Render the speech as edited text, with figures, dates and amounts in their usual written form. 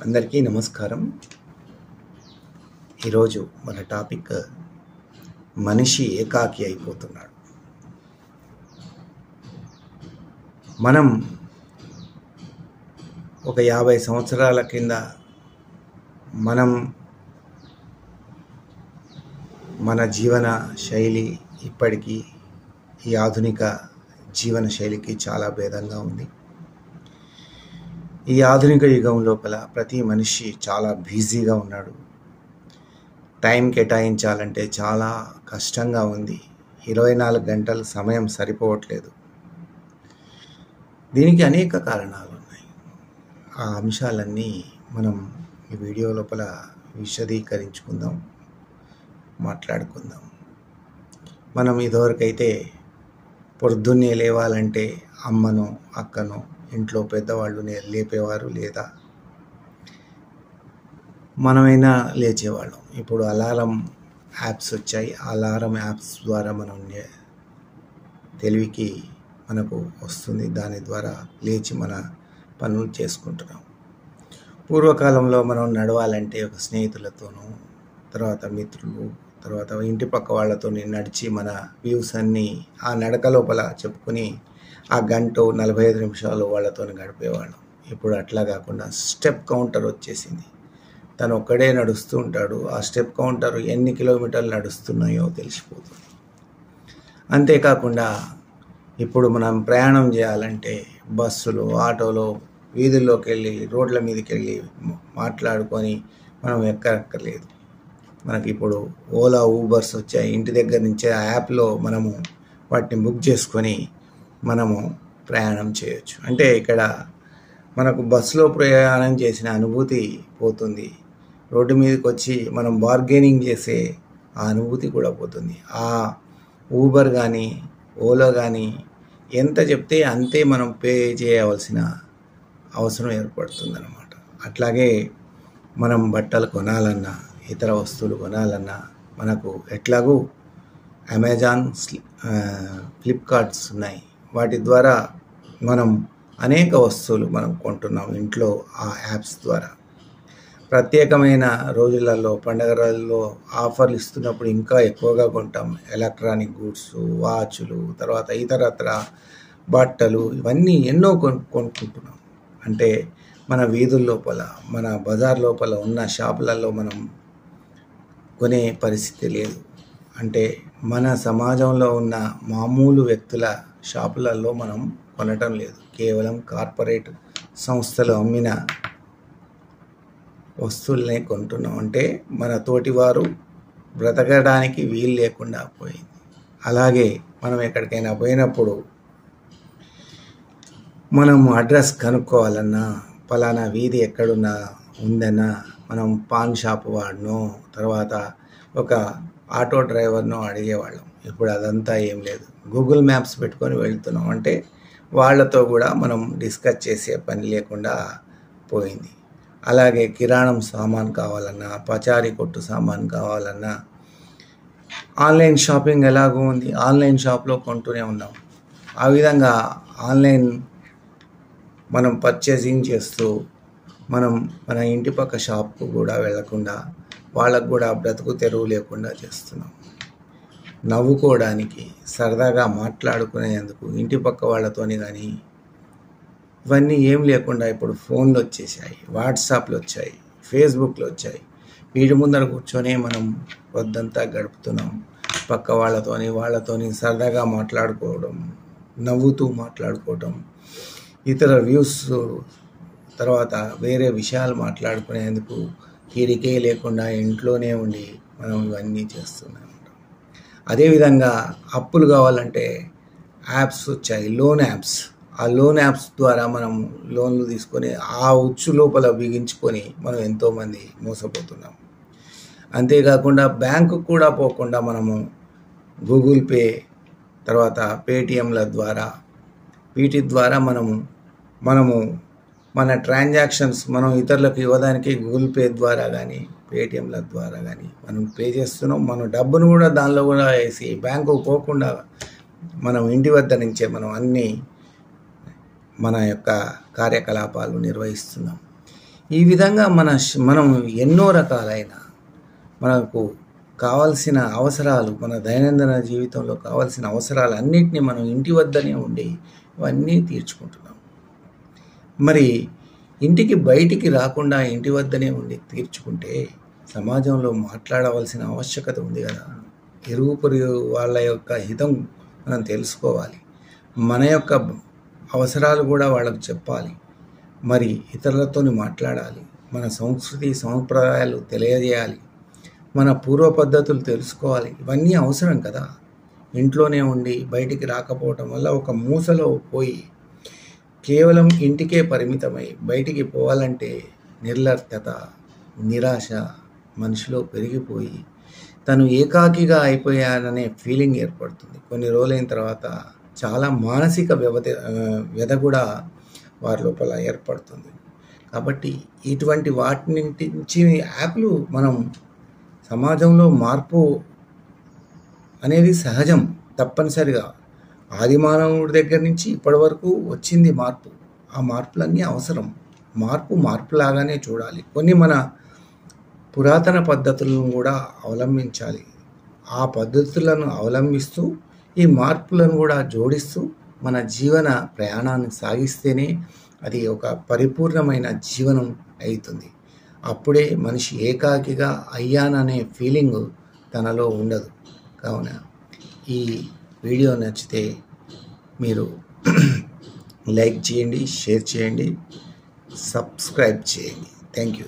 అందరికీ నమస్కారం. ఈరోజు మన టాపిక్ మనిషి ఏకాకి అయిపోతున్నాడు. మనం ఒక 50 సంవత్సరాల కింద మన జీవన శైలి ఇప్పటికీ ఈ ఆధునిక జీవన శైలికి చాలా భేదంగా ఉంది. ఈ ఆధునిక యుగం లోపల ప్రతి మనిషి చాలా బిజీగా ఉన్నాడు. టైం కేటాయించాలంటే చాలా కష్టంగా ఉంది. 24 గంటల సమయం సరిపోవట్లేదు. దీనికి అనేక కారణాలు ఉన్నాయి. ఆ అంశాలన్నీ మనం ఈ వీడియో లోపల విశదీకరించుకుందాం, మాట్లాడుకుందాం. మనం ఇదివరకైతే పొద్దున్నే లేవాలంటే అమ్మనో అక్కనో ఇంట్లో పెద్దవాళ్ళు లేపేవారు, లేదా మనమైనా లేచేవాళ్ళం. ఇప్పుడు అలారం యాప్స్ వచ్చాయి. అలారం యాప్స్ ద్వారా మనం తెలివికి మనకు వస్తుంది. దాని ద్వారా లేచి మన పనులు చేసుకుంటున్నాం. పూర్వకాలంలో మనం నడవాలంటే ఒక స్నేహితులతోనూ, తర్వాత మిత్రులు, తర్వాత ఇంటి పక్క వాళ్ళతో నడిచి మన వ్యూస్ అన్నీ ఆ నడక లోపల చెప్పుకుని ఆ గంట 45 నిమిషాలు వాళ్ళతో గడిపేవాళ్ళం. ఇప్పుడు అట్లా కాకుండా స్టెప్ కౌంటర్ వచ్చేసింది. తను ఒక్కడే నడుస్తూ ఉంటాడు. ఆ స్టెప్ కౌంటర్ ఎన్ని కిలోమీటర్లు నడుస్తున్నాయో తెలిసిపోతుంది. అంతేకాకుండా ఇప్పుడు మనం ప్రయాణం చేయాలంటే బస్సులు, ఆటోలో వీధుల్లోకి వెళ్ళి, రోడ్ల మీదకి వెళ్ళి మాట్లాడుకొని మనం ఎక్కక్కర్లేదు. మనకి ఇప్పుడు ఓలా, ఊబర్స్ వచ్చాయి. ఇంటి దగ్గర నుంచే ఆ యాప్లో మనము వాటిని బుక్ చేసుకొని మనము ప్రయాణం చేయొచ్చు. అంటే ఇక్కడ మనకు బస్సులో ప్రయాణం చేసిన అనుభూతి పోతుంది. రోడ్డు మీదకి వచ్చి మనం బార్గెనింగ్ చేసే ఆ అనుభూతి కూడా పోతుంది. ఆ ఊబర్ కానీ ఓలా కానీ ఎంత చెప్తే అంతే మనం పే చేయవలసిన అవసరం ఏర్పడుతుందన్నమాట. అట్లాగే మనం బట్టలు కొనాలన్నా, ఇతర వస్తువులు కొనాలన్నా మనకు ఎట్లాగూ అమెజాన్, ఫ్లిప్కార్ట్స్ ఉన్నాయి. వాటి ద్వారా మనం అనేక వస్తువులు మనం కొంటున్నాం ఇంట్లో ఆ యాప్స్ ద్వారా. ప్రత్యేకమైన రోజులలో, పండుగ రోజుల్లో ఆఫర్లు ఇస్తున్నప్పుడు ఇంకా ఎక్కువగా కొంటాం. ఎలక్ట్రానిక్ గూడ్స్, వాచ్లు, తర్వాత ఇతరత్ర బట్టలు, ఇవన్నీ ఎన్నో కొనుక్కుంటున్నాం. అంటే మన వీధుల లోపల, మన బజార్ లోపల ఉన్న షాపులలో మనం కొనే పరిస్థితి లేదు. అంటే మన సమాజంలో ఉన్న మామూలు వ్యక్తుల షాపులలో మనం కొనటం లేదు. కేవలం కార్పొరేట్ సంస్థలు అమ్మిన వస్తువులనే కొంటున్నాం. అంటే మన తోటివారు బ్రతకడానికి వీలు లేకుండా పోయింది. అలాగే మనం ఎక్కడికైనా పోయినప్పుడు మనం అడ్రస్ కనుక్కోవాలన్నా, పలానా వీధి ఎక్కడున్నా ఉందన్నా మనం పాన్ షాప్ వాడినో, తర్వాత ఒక ఆటో డ్రైవర్నో అడిగేవాళ్ళం. ఇప్పుడు అదంతా ఏం లేదు. గూగుల్ మ్యాప్స్ పెట్టుకొని వెళ్తున్నాం. అంటే వాళ్ళతో కూడా మనం డిస్కస్ చేసే పని లేకుండా పోయింది. అలాగే కిరాణం సామాన్ కావాలన్నా, పచారీ కొట్టు సామాన్ కావాలన్నా ఆన్లైన్ షాపింగ్ ఎలాగో ఉంది. ఆన్లైన్ షాప్లో కొంటూనే ఉన్నాం. ఆ విధంగా ఆన్లైన్ మనం పర్చేసింగ్ చేస్తూ మనం మన ఇంటి పక్క షాప్కు కూడా వెళ్లకుండా వాళ్ళకు కూడా బ్రతుకు తెరువు లేకుండా చేస్తున్నాం. నవ్వుకోవడానికి, సరదాగా మాట్లాడుకునేందుకు ఇంటి పక్క వాళ్ళతోని కానీ ఇవన్నీ ఏం లేకుండా ఇప్పుడు ఫోన్లు వచ్చేసాయి, వాట్సాప్లు వచ్చాయి, ఫేస్బుక్లు వచ్చాయి. వీటి ముందర కూర్చొని మనం పొద్దంతా గడుపుతున్నాం. పక్క వాళ్ళతోని సరదాగా మాట్లాడుకోవడం, నవ్వుతూ మాట్లాడుకోవడం, ఇతర వ్యూస్, తర్వాత వేరే విషయాలు మాట్లాడుకునేందుకు తీరికే లేకుండా ఇంట్లోనే ఉండి మనం ఇవన్నీ చేస్తున్నాం. అదేవిధంగా అప్పులు కావాలంటే యాప్స్ వచ్చాయి, లోన్ యాప్స్. ఆ లోన్ యాప్స్ ద్వారా మనం లోన్లు తీసుకొని ఆ ఉచ్చు లోపల బిగించుకొని మనం ఎంతోమంది మోసపోతున్నాం. అంతేకాకుండా బ్యాంకు కూడా పోకుండా మనము గూగుల్ పే, తర్వాత పేటిఎంల ద్వారా, వీటి ద్వారా మనము మన ట్రాన్సాక్షన్స్ మనం ఇతరులకు ఇవ్వడానికి గూగుల్ పే ద్వారా కానీ, పేటిఎంల ద్వారా కానీ మనం పే చేస్తున్నాం. మన డబ్బును కూడా దానిలో కూడా వేసి బ్యాంకుకు పోకుండా మనం ఇంటి వద్ద నుంచే మనం అన్నీ మన యొక్క కార్యకలాపాలు నిర్వహిస్తున్నాం. ఈ విధంగా మనం ఎన్నో రకాలైన మనకు కావాల్సిన అవసరాలు, మన దైనందిన జీవితంలో కావాల్సిన అవసరాలు అన్నిటినీ మనం ఇంటి వద్దనే ఉండి ఇవన్నీ తీర్చుకుంటున్నాం. మరి ఇంటికి బయటికి రాకుండా ఇంటి వద్దనే ఉండి తీర్చుకుంటే సమాజంలో మాట్లాడవలసిన ఆవశ్యకత ఉంది కదా. ఇరుగు పొరుగు వాళ్ళ యొక్క హితం మనం తెలుసుకోవాలి, మన యొక్క అవసరాలు కూడా వాళ్ళకు చెప్పాలి, మరి ఇతరులతో మాట్లాడాలి, మన సంస్కృతి సంప్రదాయాలు తెలియజేయాలి, మన పూర్వ పద్ధతులు తెలుసుకోవాలి. ఇవన్నీ అవసరం కదా. ఇంట్లోనే ఉండి బయటికి రాకపోవటం వల్ల ఒక మూసలో పోయి కేవలం ఇంటికే పరిమితమై బయటికి పోవాలంటే నిర్లక్ష్యత, నిరాశ మనిషిలో పెరిగిపోయి తను ఏకాకిగా అయిపోయాననే ఫీలింగ్ ఏర్పడుతుంది. కొన్ని రోజులైన తర్వాత చాలా మానసిక వ్యధ కూడా వారి లోపల ఏర్పడుతుంది. కాబట్టి ఇటువంటి వాటి నుంచి యాప్లు మనం సమాజంలో మార్పు అనేది సహజం, తప్పనిసరిగా ఆది మానవుడి దగ్గర నుంచి ఇప్పటి వరకు వచ్చింది మార్పు. ఆ మార్పులన్నీ అవసరం. మార్పులాగానే చూడాలి. కొన్ని మన పురాతన పద్ధతులను కూడా అవలంబించాలి. ఆ పద్ధతులను అవలంబిస్తూ ఈ మార్పులను కూడా జోడిస్తూ మన జీవన ప్రయాణాన్ని సాగిస్తేనే అది ఒక పరిపూర్ణమైన జీవనం అవుతుంది. అప్పుడే మనిషి ఏకాకిగా అయ్యాననే ఫీలింగ్ తనలో ఉండదు. కావున ఈ వీడియో నచ్చితే మీరు లైక్ చేయండి, షేర్ చేయండి, సబ్స్క్రైబ్ చేయండి. Thank you.